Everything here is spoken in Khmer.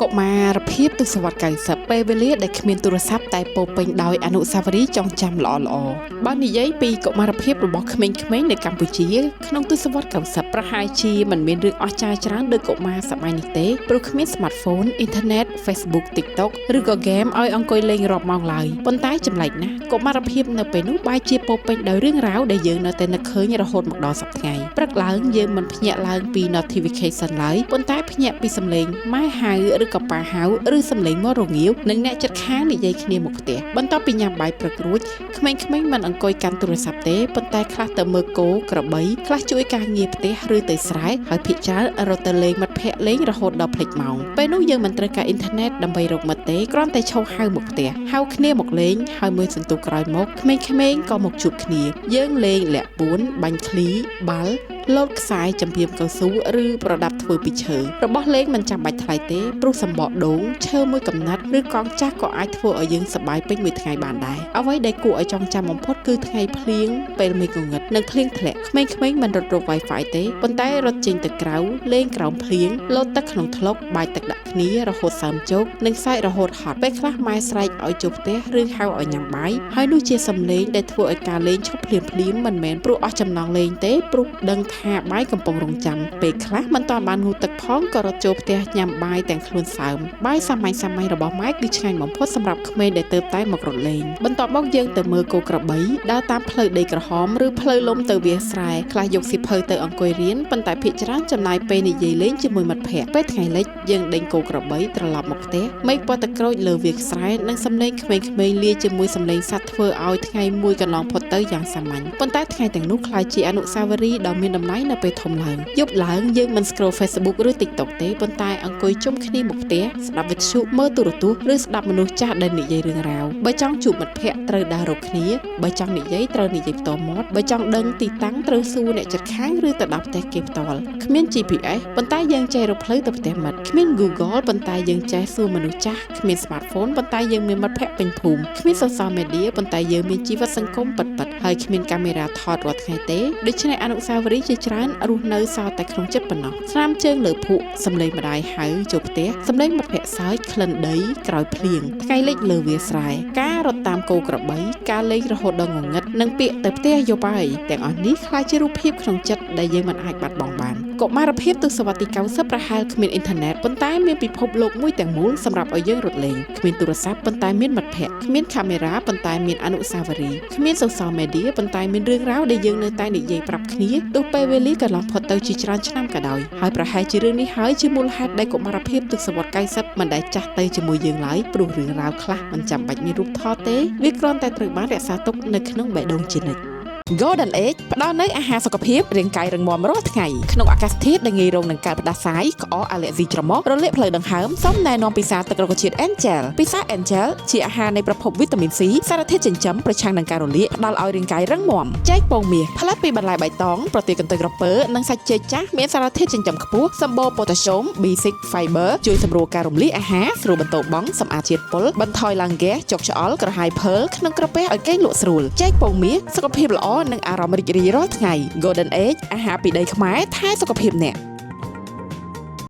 កុមារភាពទស្សវត្ស90ពេលវេលាដែលគ្មានទូរស័ព្ទតែពោពេញដោយអនុស្សាវរីយ៍ចងចាំល្អៗបើនិយាយពីកុមារភាពរបស់ក្មេងៗនៅកម្ពុជាក្នុងទស្សវត្ស90ប្រហែលជាមិនមានរឿងអស្ចារ្យច្រើនដូចកុមារសម័យនេះទេព្រោះគ្មាន smartphone អ៊ីនធឺណិត Facebook TikTok ឬក៏ game ឲ្យអង្គុយលេងរាប់ម៉ោងឡើយប៉ុន្តែចម្លែកណាស់កុមារភាពនៅពេលនោះបែរជាពោពេញដោយរឿងរ៉ាវដែលយើងនៅតែនឹកឃើញរហូតមកដល់សប្តាហ៍ថ្ងៃព្រឹកឡើងយើងមិនភ្ញាក់ឡើងពី notification ឡើយប៉ុន្តែភ្ញាក់ពីសំឡេងម៉ែហៅឬក៏ប៉ាហៅឬសំឡេងមករងាវនិងអ្នកជិតខាងនិយាយគ្នាមុខផ្ទះបន្ទាប់ពីញ៉ាំបាយព្រឹករួចក្មេងៗមិនអង្គុយកាន់ទូរស័ព្ទទេប៉ុន្តែខ្លះទៅមើលគោក្របីខ្លះជួយការងារផ្ទះឬទៅស្រែហើយភាគច្រើនរត់ទៅលេងមិត្តភ័ក្តិលេងរហូតដល់ភ្លេចម៉ោងពេលនោះយើងមិនត្រូវការអ៊ីនធឺណិតដើម្បីរកមិត្តទេគ្រាន់តែឈរហៅមុខផ្ទះហៅគ្នាមកលេងហើយមួយសន្ទុះក្រោយមកក្មេងៗក៏មកជួបគ្នាយើងលេងលាក់ពួនបាញ់ឃ្លីបាល់លោតខ្សែចម្រៀមកៅស៊ូឬប្រដាប់ធ្វើពីឈើរបស់លេងមិនចាំបាច់ថ្លៃទេព្រោះសម្បកដូងឈើមួយកំណាត់ឬកង់ចាស់ក៏អាចធ្វើឲ្យយើងសប្បាយពេញមួយថ្ងៃបានដែរអ្វីដែលគួរឲ្យចងចាំបំផុតគឺថ្ងៃភ្លៀងពេលមេឃងងឹតនិងភ្លៀងធ្លាក់ក្មេងៗមិនរត់រក Wi-Fi ទេប៉ុន្តែរត់ចេញទៅក្រៅលេងក្រោមភ្លៀងលោតទឹកក្នុងថ្លុកបាយទឹកដាក់គ្នារហូតសើមជោគនិងសើចរហូតហត់ពេលខ្លះម៉ែស្រែកឲ្យចូលផ្ទះឬហៅឲ្យញ៉ាំបាយហើយនោះជាសំឡេងដែលធ្វើឲ្យការលេងឈប់ភ្លាមមិនមែនព្រោះអស់ចំណង់លេងទេព្រោះដឹងថាបាយកំពុងរងចាំពេលខ្លះមិនតាន់បានងូតទឹកផងក៏រត់ចូលផ្ទះញ៉ាំបាយទាំងខ្លួនសើមបាយសាមញ្ញរបស់ម៉ែគឺឆ្ងាញ់បំផុតសម្រាប់ក្មេងដែលទើបតែមករត់លេងបន្ទាប់មកយើងទៅមើលគោក្របីដើរតាមផ្លូវដីក្រហមឬផ្លូវលំទៅវាលស្រែខ្លះយកសៀវភៅទៅអង្គុយរៀនប៉ុន្តែភាគច្រើនចំណាយពេលនិយាយលេងជាមួយមិត្តភ័ក្តិពេលថ្ងៃលិចយើងដេញគោក្របីត្រឡប់មកផ្ទះមេឃពណ៌ទឹកក្រូចលើវាលស្រែនិងសំឡេងក្មេងៗលាជាមួយសំឡេងសត្វធ្វើឲ្យថ្ងៃមួយកន្លងផុតទៅយ៉ាងសាមញ្ញប៉ុន្តែថ្ងៃទាំងនោះក្លាយជាអនុស្សាវរីយ៍ដ៏មានតម្លៃនៅពេលធំឡើងយប់ឡើងយើងមិន scroll Facebook ឬ TikTok ទេប៉ុន្តែអង្គុយជុំគ្នាមុខផ្ទះស្ដាប់វិទ្យុមើលទូរទស្សន៍ឬស្ដាប់មនុស្សចាស់ដែលនិយាយរឿងរ៉ាវបើចង់ជួបមិត្តភ័ក្តិត្រូវដើររកគ្នាបើចង់និយាយត្រូវនិយាយផ្ទាល់មាត់បើចង់ដឹងទីតាំងត្រូវសួរអ្នកជិតខាងឬទៅដល់ផ្ទះគេផ្ទាល់គ្មាន GPS ប៉ុន្តែយើងចេះរកផ្លូវទៅផ្ទះមិត្តគ្មាន Google ប៉ុន្តែយើងចេះសួរមនុស្សចាស់គ្មាន smartphone ប៉ុន្តែយើងមានមិត្តភ័ក្តិពេញភូមិគ្មាន social media ប៉ុន្តែយើងមានជីវិតសង្គមពិតៗហើយគ្មានកាមេរ៉ាថតរាល់ថ្ងៃទេដូច្នេះអនុស្សាវរីយ៍ជាច្រើនរស់នៅសល់តែក្នុងចិត្តប៉ុណ្ណោះស្នាមជើងលើភក់សំឡេងម្ដាយហៅចូលផ្ទះសំឡេងមិត្តភ័ក្តិសើចក្លិនដីក្រោយភ្លៀងថ្ងៃលិចលើវាលស្រែការរត់តាមគោក្របីការលេងរហូតដល់ងងឹតនិងពាក្យទៅផ្ទះយប់ហើយទាំងអស់នេះក្លាយជារូបភាពក្នុងចិត្តដែលយើងមិនអាចបាត់បង់បានកុមារភាពទស្សវត្សទី90ប្រហែលគ្មានអ៊ីនធឺណិតប៉ុន្តែមានពិភពលោកមួយទាំងមូលសម្រាប់ឲ្យយើងរត់លេងគ្មានទូរស័ព្ទប៉ុន្តែមានមិត្តភ័ក្តិគ្មានកាមេរ៉ាប៉ុន្តែមានអនុស្សាវរីយ៍គ្មាន social media ប៉ុន្តែមានរឿងរ៉ាវដែលយើងនៅតែនិយាយប្រាប់គ្នាទោះពេលវេលាកន្លងផុតទៅជាច្រើនឆ្នាំក៏ដោយហើយប្រហែលជារឿងនេះហើយជាមូលហេតុដែលកុមារភាពទស្សវត្ស90មិនដែលចាស់ទៅជាមួយយើងឡើយព្រោះរឿងរ៉ាវខ្លះមិនចាំបាច់មានរូបថតទេវាគ្រាន់តែត្រូវបានរក្សាទុកនៅក្នុងបេះដូងជានិច្ចGolden Age ផ្ដល់នូវអាហារសុខភាពរាងកាយរឹងមាំរាល់ថ្ងៃក្នុងអាកាសធាតុដែលងាយរងនឹងការផ្ដាសាយក្អកអាឡែហ្ស៊ីច្រមុះរលាកផ្លូវដង្ហើមសូមណែនាំពិសាទឹករុក្ខជាតិ Angel ពិសា Angel ជាអាហារនៃប្រភពវីតាមីន C សារធាតុចិញ្ចឹមប្រឆាំងនឹងការរលាកផ្ដល់ឲ្យរាងកាយរឹងមាំចេកពងមាសផលិតពីបន្លែបៃតងប្រទាលកន្ទុយក្រពើនិងសាច់ចេកចាស់មានសារធាតុចិញ្ចឹមខ្ពស់សម្បូរ Potassium B6 Fiber ជួយសម្រួលការរំលាយអាហារស្រួលបន្ទោបង់សម្អាតជាតិពុលបន្ថយឡើងហ្គាសចុកច្អល់ក្រហាយភើក្នុងក្រពះឲ្យគេងលក់ស្រួលចេកពងមាសសុខភាពល្អនិងអារម្មណ៍រីករាយរាល់ថ្ងៃ Golden Age អាហារពីដីខ្មែរថែសុខភាពអ្នក